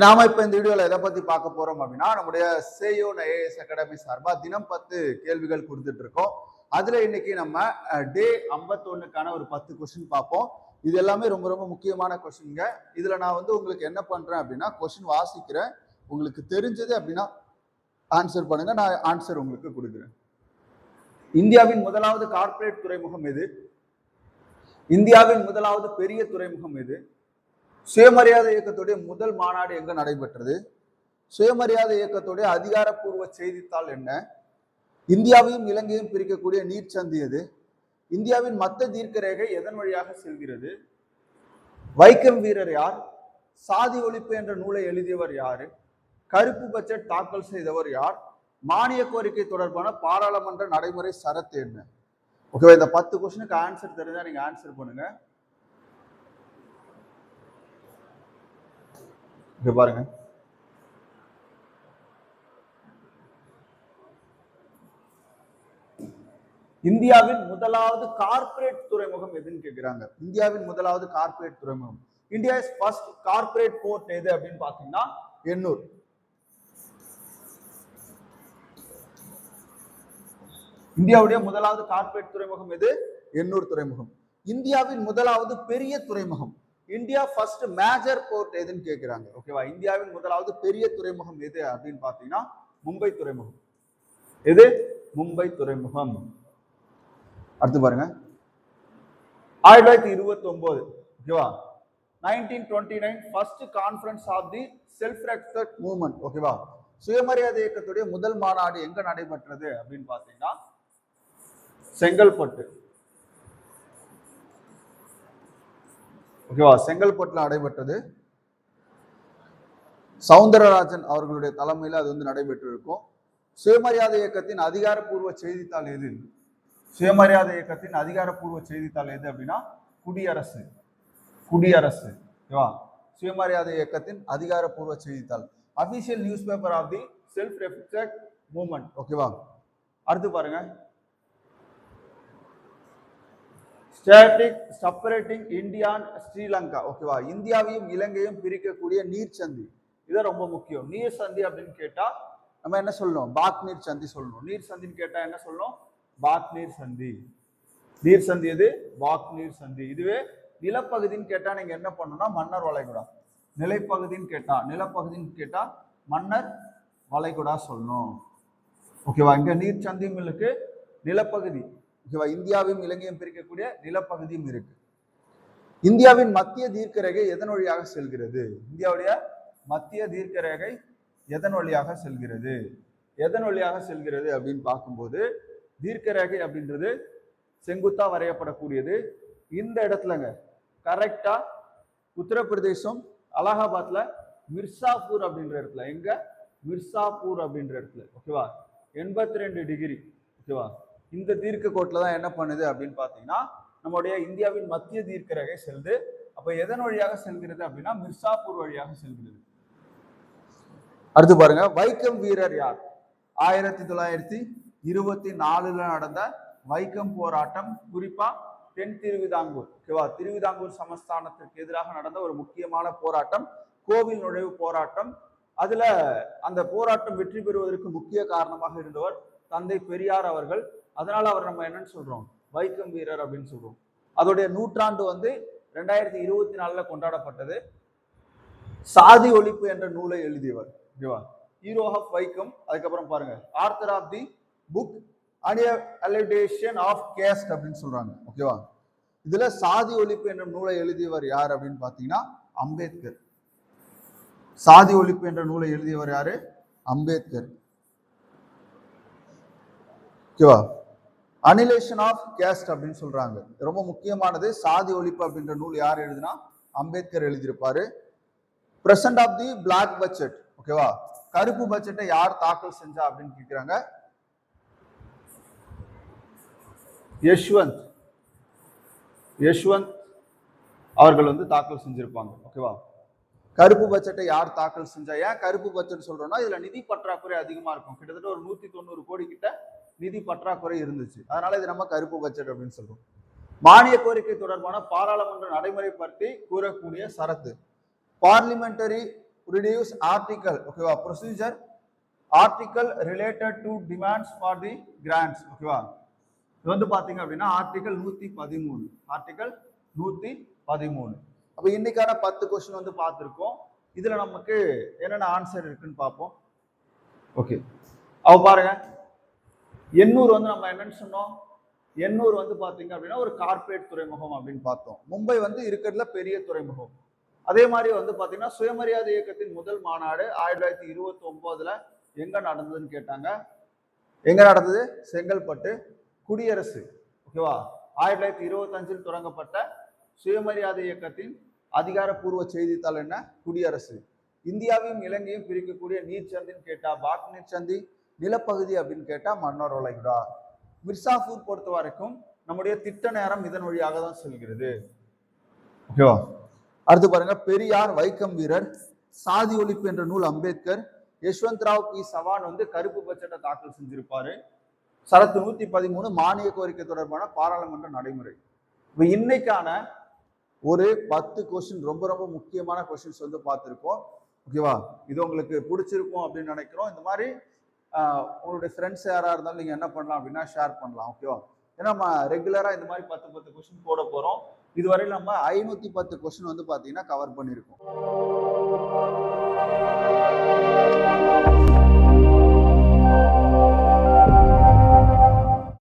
நாம இப்ப இந்த வீடியோல எதை பத்தி பார்க்க போறோம் அப்படின்னா நம்முடைய சேயோன் ஐஏஎஸ் அகாடமி சார்பா தினம் 10 கேள்விகள் கொடுத்துட்டு இருக்கோம். அதுல இன்னைக்கு நம்ம டே 51க்கான ஒரு 10 கொஸ்டின் பார்ப்போம். இது எல்லாமே ரொம்ப ரொம்ப முக்கியமான கொஸ்டின்ங்க. இதுல நான் உங்களுக்கு என்ன பண்றேன் அப்படின்னா கொஸ்டின் வாசிக்கிறேன், உங்களுக்கு தெரிஞ்சது அப்படின்னா ஆன்சர் பண்ணுங்க, நான் ஆன்சர் உங்களுக்கு கொடுக்குறேன். இந்தியாவின் முதலாவது கார்ப்பரேட் துறைமுகம் எது? இந்தியாவின் முதலாவது பெரிய துறைமுகம் எது? சுயமரியாதை இயக்கத்துடைய முதல் மாநாடு எங்க நடைபெற்றது? சுயமரியாதை இயக்கத்துடைய அதிகாரப்பூர்வ செய்தித்தாள் என்ன? இந்தியாவையும் இலங்கையும் பிரிக்கக்கூடிய நீர்ச்சந்தி எது? இந்தியாவின் மத்த தீர்க்க ரேகை எதன் வழியாக செல்கிறது? வைக்கம் வீரர் யார்? சாதி ஒழிப்பு என்ற நூலை எழுதியவர் யாரு? கருப்பு பட்ஜெட் தாக்கல் செய்தவர் யார்? மானிய கோரிக்கை தொடர்பான பாராளுமன்ற நடைமுறை சரத்து என்ன? ஓகேவா, இந்த 10 கொஸ்டினுக்கு ஆன்சர் தெரிஞ்சா நீங்க ஆன்சர் பண்ணுங்க. பாருங்க, இந்தியாவின் முதலாவது கார்ப்பரேட் துறைமுகம் எதுன்னு கேக்குறாங்க. இந்தியாவின் முதலாவது கார்ப்பரேட் துறைமுகம், India is first corporate port எது அப்படின்னு பாத்தீங்கன்னா எண்ணூர். இந்தியாவுடைய முதலாவது கார்ப்பரேட் துறைமுகம் எது? எண்ணூர் துறைமுகம். இந்தியாவின் முதலாவது பெரிய துறைமுகம், இந்தியா ஃபர்ஸ்ட் மேஜர் போர்ட் எதுன்னு கேட்கிறாங்க. ஓகேவா, இந்தியாவின் முதலாவது பெரிய துறைமுகம் எது அப்படின்னு பாத்தீங்கன்னா மும்பை துறைமுகம். எது? மும்பை துறைமுகம். அடுத்து பாருங்க, 1929 ஓகேவா, 1929 first conference of the self respect movement. ஓகேவா, சுயமரியாதை இயக்கத்துடைய முதல் மாநாடு எங்க நடைபெற்றது அப்படின்னு பாத்தீங்கன்னா செங்கல்பட்டு. ஓகேவா, செங்கல்பட்டுல நடைபெற்றது. சவுந்தரராஜன் அவர்களுடைய தலைமையில அது நடைபெற்று இருக்கும். சுயமரியாதை இயக்கத்தின் அதிகாரப்பூர்வ செய்தித்தாள் எது? சுயமரியாதை இயக்கத்தின் அதிகாரப்பூர்வ செய்தித்தாள் எது அப்படின்னா குடியரசு. குடியரசு. ஓகேவா, சுயமரியாதை இயக்கத்தின் அதிகாரப்பூர்வ செய்தித்தாள், official newspaper of the self respect movement. ஓகேவா, அடுத்து பாருங்க, static separating India and Sri Lanka. ஓகேவா, இந்தியாவையும் இலங்கையும் பிரிக்கக்கூடிய நீர் சந்தி. இது ரொம்ப முக்கியம். நீர் சந்தி அப்படின்னு கேட்டா நம்ம என்ன சொல்லணும்? பாக் நீர் சந்தி சொல்லணும். நீர் சந்தின்னு கேட்டா என்ன சொல்லணும்? பாக் நீர் சந்தி. நீர் சந்தி எது? பாக் நீர் சந்தி. இதுவே நிலப்பகுதின்னு கேட்டா நீங்க என்ன பண்ணணும்னா மன்னர் வளைகுடா. நிலப்பகுதின்னு கேட்டா மன்னர் வளைகுடா சொல்லணும். ஓகேவா, இங்க நீர் சந்தியும் இருக்கு, நிலப்பகுதி. ஓகேவா, இந்தியாவையும் இலங்கையும் பிரிக்கக்கூடிய நிலப்பகுதியும் இருக்கு. இந்தியாவின் மத்திய தீர்க்க ரேகை எதன் வழியாக செல்கிறது? இந்தியாவுடைய மத்திய தீர்க்க ரேகை எதன் வழியாக செல்கிறது? எதன் வழியாக செல்கிறது அப்படின்னு பார்க்கும்போது தீர்க்க ரேகை அப்படின்றது செங்குத்தா வரையப்படக்கூடியது. இந்த இடத்துலங்க கரெக்டா உத்தரப்பிரதேசம் அலகாபாத்ல மிர்சாப்பூர் அப்படின்ற இடத்துல, எங்க? மிர்சாப்பூர் அப்படின்ற இடத்துல. ஓகேவா, 82 டிகிரி. ஓகேவா, இந்த தீர்க்க கோட்டில் தான் என்ன பண்ணுது அப்படின்னு பார்த்தீங்கன்னா நம்முடைய இந்தியாவின் மத்திய தீர்க்க ரேகை செல்லுது. அப்போ எதன் வழியாக செல்கிறது அப்படின்னா மிர்சாப்பூர் வழியாக செல்கிறது. அடுத்து பாருங்க, வைக்கம் வீரர் யார்? 1924 நடந்த வைக்கம் போராட்டம், குறிப்பா தென் திருவிதாங்கூர். ஓகேவா, திருவிதாங்கூர் சமஸ்தானத்திற்கு எதிராக நடந்த ஒரு முக்கியமான போராட்டம், கோவில் நுழைவு போராட்டம். அதுல அந்த போராட்டம் வெற்றி பெறுவதற்கு முக்கிய காரணமாக இருந்தவர் தந்தை பெரியார் அவர்கள். அதனால அவர் நம்ம என்னன்னு சொல்றோம்? வைக்கம் வீரர் அப்படின்னு சொல்றோம். அதோடைய நூற்றாண்டு 2024 கொண்டாடப்பட்டது. சாதி ஒழிப்பு என்ற நூலை எழுதியவர். ஓகேவா, ஹீரோ ஆஃப் வைக்கம். அதுக்கப்புறம் பாருங்க, author of the book annihilation of caste அப்படின்னு சொல்றாங்க. ஓகேவா, இதுல சாதி ஒழிப்பு என்ற நூலை எழுதியவர் யார் அப்படின்னு பாத்தீங்கன்னா அம்பேத்கர். சாதி ஒழிப்பு என்ற நூலை எழுதியவர் யாரு? அம்பேத்கர். ஓகேவா, அனிலேஷன் ஆஃப் கேஸ்ட் அப்படின்னு சொல்றாங்க, ரொம்ப முக்கியமானது. சாதி ஒழிப்பு அப்படின்ற நூல் யார் எழுதுனா அம்பேத்கர் எழுதியிருப்பாரு. Present of the black budget. ஓகேவா, கருப்பு பட்ஜெட்டை யார் தாக்கல் செஞ்சா அப்படின்னு கேக்குறாங்க. யஷ்வந்த் அவர்கள் தாக்கல் செஞ்சிருப்பாங்க. ஓகேவா, கருப்பு பட்ஜெட்டை யார் தாக்கல் செஞ்சா? ஏன் கருப்பு பட்ஜெட் சொல்றோம்னா இதுல நிதி பற்றாக்குறை அதிகமா இருக்கும். கிட்டத்தட்ட ஒரு 190 கோடி கிட்ட நிதி பற்றாக்குறை இருந்துச்சு. அதனால இது நம்ம கருப்பு பட்ஜெட் அப்படின்னு சொல்றோம். மானிய கோரிக்கை தொடர்பான பாராளுமன்ற நடைமுறை பற்றி கூறக்கூடிய சரத்து, பார்லிமெண்டரி ப்ரொடியூஸ் ஆர்டிகல் ஓகேவா procedure article related to demands for the grants ஓகேவா இது வந்து பாத்தீங்க அப்படின்னா ஆர்டிகல் 113 ஆர்டிகல் 113 அப்ப இன்னைக்கான 10 கொஸ்டின் வந்து பார்த்திருக்கோம் இதுல நமக்கு என்னென்ன ஆன்சர் இருக்குன்னு பார்ப்போம் ஓகே அவ பாருங்க எண்ணூர் வந்து நம்ம என்னன்னு சொன்னோம் எண்ணூர் வந்து பாத்தீங்க அப்படின்னா ஒரு கார்ப்பரேட் துறைமுகம் அப்படின்னு பார்த்தோம் மும்பை வந்து இருக்கிறதுல பெரிய துறைமுகம் அதே மாதிரி வந்து பாத்தீங்கன்னா சுயமரியாதை இயக்கத்தின் முதல் மாநாடு 1929 எங்க நடந்ததுன்னு கேட்டாங்க எங்க நடந்தது செங்கல்பட்டு குடியரசு ஓகேவா 1925 தொடங்கப்பட்ட சுயமரியாதை இயக்கத்தின் அதிகாரப்பூர்வ செய்தித்தாள் என்ன குடியரசு இந்தியாவையும் இலங்கையும் பிரிக்கக்கூடிய நீர்ச்சந்தின்னு கேட்டா பாக் நீர்ச்சந்தி நிலப்பகுதி அப்படின்னு கேட்டா மன்னார் வளைகுடா மிர்சாபூர் பொறுத்த வரைக்கும் நம்முடைய திட்ட நேரம் இதன் வழியாக தான் செல்கிறது ஓகேவா அடுத்து பாருங்க பெரியார் வைக்கம் வீரர் சாதி ஒழிப்பு என்ற நூல் அம்பேத்கர் யஷ்வந்த் ராவ் பி சவான் வந்து கருப்பு பட்ஜெட்டை தாக்கல் செஞ்சிருப்பாரு சரத்து 113 மானிய கோரிக்கை தொடர்பான பாராளுமன்ற நடைமுறை இப்ப இன்னைக்கான ஒரு 10 கொஸ்டின் ரொம்ப ரொம்ப முக்கியமான கொஸ்டின்ஸ் வந்து பார்த்துருக்கோம் ஓகேவா இது உங்களுக்கு பிடிச்சிருக்கும் அப்படின்னு நினைக்கிறோம் இந்த மாதிரி உங்களுடைய ஃப்ரெண்ட்ஸ் யாரா இருந்தாலும் நீங்க என்ன பண்ணலாம் அப்படின்னா ஷேர் பண்ணலாம் ஓகேவா ஏன்னா நம்ம ரெகுலரா இந்த மாதிரி 10 கொஸ்டின் போட போறோம் இதுவரையில் நம்ம 510 கொஸ்டின் வந்து பாத்தீங்கன்னா கவர் பண்ணியிருக்கோம்